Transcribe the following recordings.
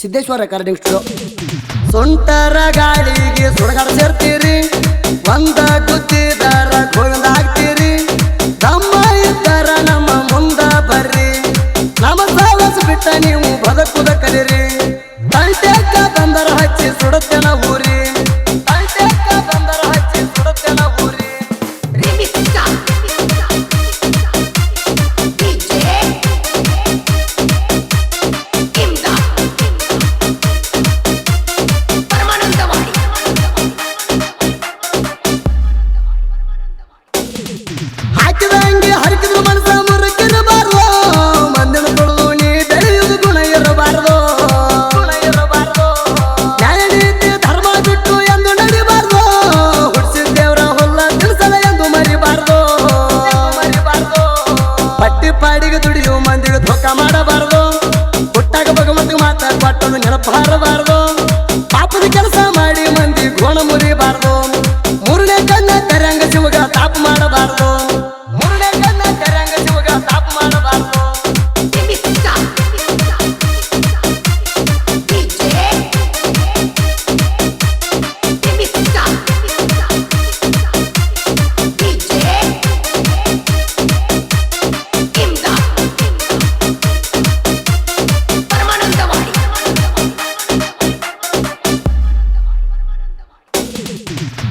Siddeshwara recording studio. ಸುಂಟರ ಗಾಳಿಗೆ ಸುಡಗಾಡ ಸೇರ್ತೀರಿ, ಒಂದ ಗುದ್ದಿದರ ಗೋವಿಂದ ಆಗ್ತೀರಿ. ತಮ್ಮ ಇದ್ದರ ನಮ್ಮ ಮುಂದ ಬರ್ರಿ, ನಮ್ಮ ಸಾವಸ್ ಬಿಟ್ಟ ನೀವು ಬದುಕುದ ಕಲಿರಿ. ತಂಟೆಕ್ಕ ಬಂದರ ಹಚ್ಚಿ ಸುಡುತ್ತೇನ ಊರಿ, ತಂಟೆಕ್ಕ ಬಂದರ ಹಚ್ಚಿ ಸುಡುತ್ತೇನ ಊರಿ. ಹಾಕಿದಂಗೆ ಹರಿಕಿದ್ರು ಮನಸ ಮುರುಕಿರಬಾರ್ದು, ಮಂದಿನ ತುಳಿದು ನೀ ಬೆಳೆಯುವುದು ಗುಣ ಇರಬಾರ್ದು. ನ್ಯಾಯ ನೀತಿ ಧರ್ಮ ಬಿಟ್ಟು ಎಂದು ನಡಿಬಾರ್ದು, ಹುಟ್ಟಿಸಿದ್ದೇವ್ರ ಹುಲ್ಲ ತಿಳಿಸಲ ಎಂದು ಮರಿಬಾರ್ದು. ಪಟ್ಟಿ ಪಾಡಿಗೆ ದುಡಿಯು ಮಂದಿಗೆ ಧೋಕ ಮಾಡಬಾರ್ದು, ಹುಟ್ಟಾಗ ಭಗವಂತಿಗೆ ಮಾತ ಕೊಟ್ಟದು ನೆನಪು ಹಾರಬಾರ್ದು. ಪಾಪದ ಕೆಲಸ ಮಾಡಿ ಮಂದಿ ಗೋಣ ಮುರಿಬಾರ್ದು, ಮೂರನೇ ಕಣ್ಣ ತೆರೆಂಗ ಶಿವಗ ತಾಪ ಮಾಡಬಾರ್ದು, ಮೂರನೇ ಕಣ್ಣ ತೆರೆಂಗ ಶಿವಗ ತಾಪ ಮಾಡಬಾರ್ದು.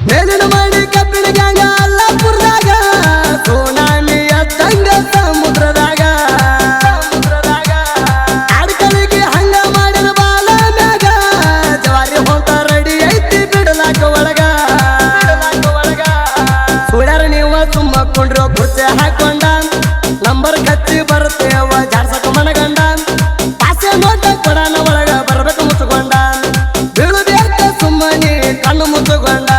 ಮೇಲಿನ ಮಾಡಿ ಕಬ್ಬಿಣ ಗ್ಯಾಂಗ ಅಲ್ಲಾಪುರದಾಗ, ಸುನಾಮಿ ಎದ್ದಂಗ ಸಮುದ್ರದಾಗ. ಆಡ್ಕಳಿಗೆ ಹಂಗ ಮಾಡಿದ ಬಾಲ ಮ್ಯಾಗ, ಜವಾರಿ ಹೊಂತ ರೆಡಿ ಐತಿ ಬಿಡಲಾಕ ಒಳಗ. ಸುಳ್ಯಾರ ನೀವ ತುಂಬಕೊಂಡ್ರು ಕುರ್ಚೆ ಹಾಕೊಂಡ, ನಂಬರ್ ಕಚ್ಚಿ ಬರ್ತೇವ ಜಾಡ್ಸಕ ಮನಗಂಡ. ಪಾಸೆ ನೋಟ ಕೊಡಾನ ಒಳಗ ಬರ್ಬೇಕು ಮುಚ್ಚುಕೊಂಡ, ಬೀಳುದೇಕ ಸುಮ್ಮನೆ ಕಣ್ಣು ಮುಚ್ಚುಕೊಂಡ.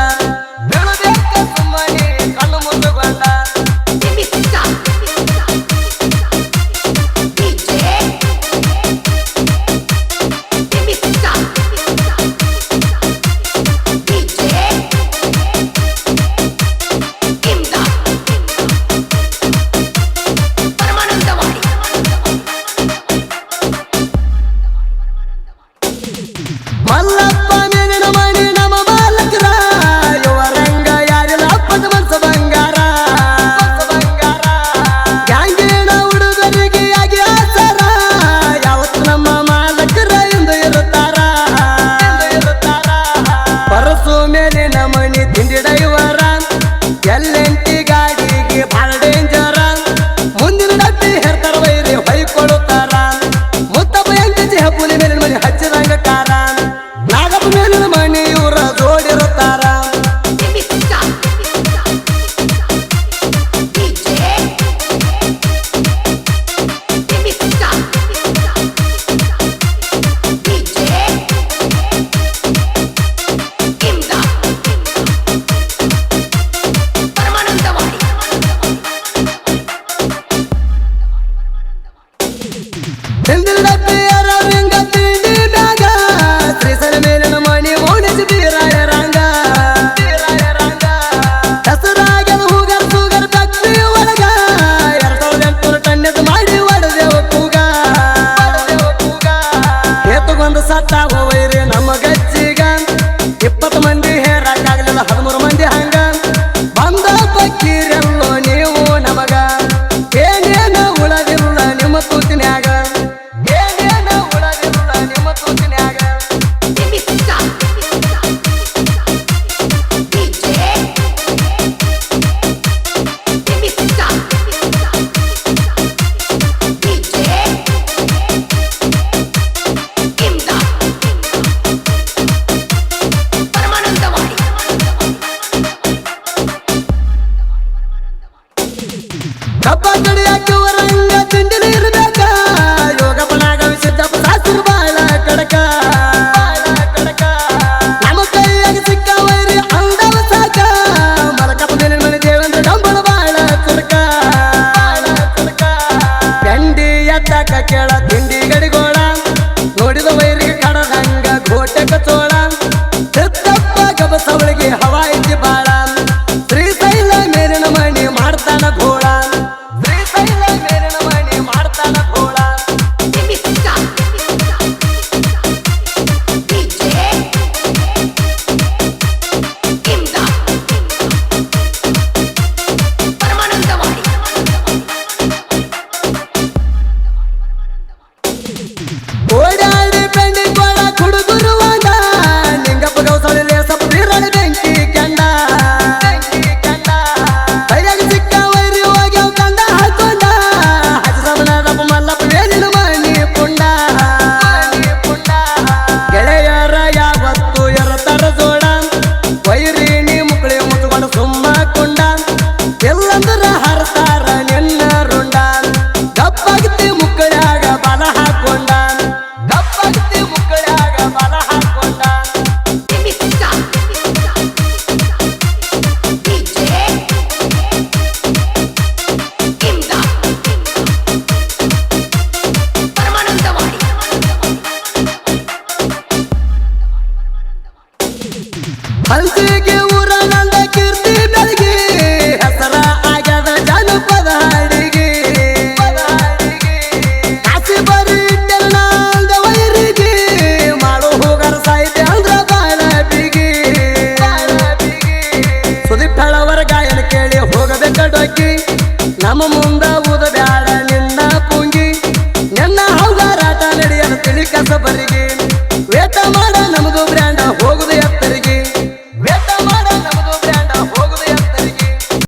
ಮಲ್ಲಪ್ಪ ಮೇಲಿನ ಮಾಡಿ ನಮ್ಮ ಬಾಲಕರ, ಯುವರಂಗ ಯಾರಿಲ್ಲ ಅಪ್ಪದ ಮನಸ ಬಂಗಾರ. ಗ್ಯಾಂಗಿನ ಹುಡುಗರಿಗೆ ಆಗಿ ಆಚಾರ, ಯಾವತ್ತು ನಮ್ಮ ಮಾಲಕರ ಎಂದು ಇರುತ್ತಾರ. ಪರಸು ಮೇಲಿನ ಮಣಿ ತಿಂಡಿ ಡೈವರ, ಎಲ್ಲೆಂಟಿ ಗಾಡಿಗೆ ಭಾಳ ಡೇಂಜರ. ಮುಂದಿನ ಡಬ್ಬಿ ಹೇರ್ತಾರ ವೈರಿ ಹೊಯ್ಕೊಡುತ್ತಾರ, ಮುತ್ತಪ್ಪ ಎಂಟಿ ಹಬ್ಬುಲಿ ಮೇಲಿನ ಮಣಿ ಹಚ್ಚಿದಂಗ ಕಾರ. ನಾಗಪ್ಪ ಮೇಲಿನ ಮಣಿ ಇವರ ಜೋಡಿರುತ್ತಾರ. ಹಿಂದಿನ ಡಬ್ಬಿಯರ ರಿಂಗ ತಿಂಡಿ ಮ್ಯಾಗ, ಶ್ರೀಸಲ ಮೇಲಿನ ಮಣಿ ಓಣಿಸಿ ಬೀರಾಯ ರಂಗ. ಹೆಸರಾಗ್ಯದ ಹೂಗರ್ ಸೂಗರ್ ಫ್ಯಾಕ್ಟ್ರಿ ಒಳಗ, 2008 ಟನ್ನೆದು ಮಾಡಿ ಒಡೆದೇವ ಕೂಗ. ಹೇತುಗೊಂದು ಸತ್ತಾವ ವೈರಿ ನಮ್ಮ ಗಚ್ಚಿಗ, 20 ಮಂದಿ ಹೇರಾಕಾಗ್ಲಿಲ್ಲ 13 ಮಂದಿ ಹಂಗ. ಬಂದ ಬಕ್ಕೀರೆಲ್ಲೋ ನೀವು ನಮಗ, ಏನೇನ ಉಳದಿಲ್ಲ ನಿಮ್ಮ ಕೂತಿನ್ಯಾಗ, ಏನೇನ ಉಳದಿಲ್ಲ ನಿಮ್ಮ ಕೂತಿನ್ಯಾಗ. ಹಂಸಿಗೆ ಊರ ನಂದ ಕೀರ್ತಿ ಬೆಳಗಿ ಹೆಸರ ಆಗ್ಯದ ಜನಪದ ಹಾಡಿಗೆ ಕಾಸಿ ಬರೀ ತೆರನಾದ ವೈರಿಗೆ ಮಾಡೋ ಹೋಗರ ಸಾಹಿತ್ಯ ಅಂದ್ರ ಬಾಳ ಬಿಗಿ ಸುದೀಪ್ ಹೇಳವರ ಗಾಯನ ಕೇಳಿ ಹೋಗಬೇಕ ಡೊಕ್ಕಿ ನಮ್ಮ ಮುಂದ ಊದ ಬ್ಯಾಡ ನಿನ್ನ ಪುಂಗಿ ನಿನ್ನ ಹೌದಾರಾಟ ನಡೆಯಲು ತಿಳಿ ಕಸ ಬರಿಗೆ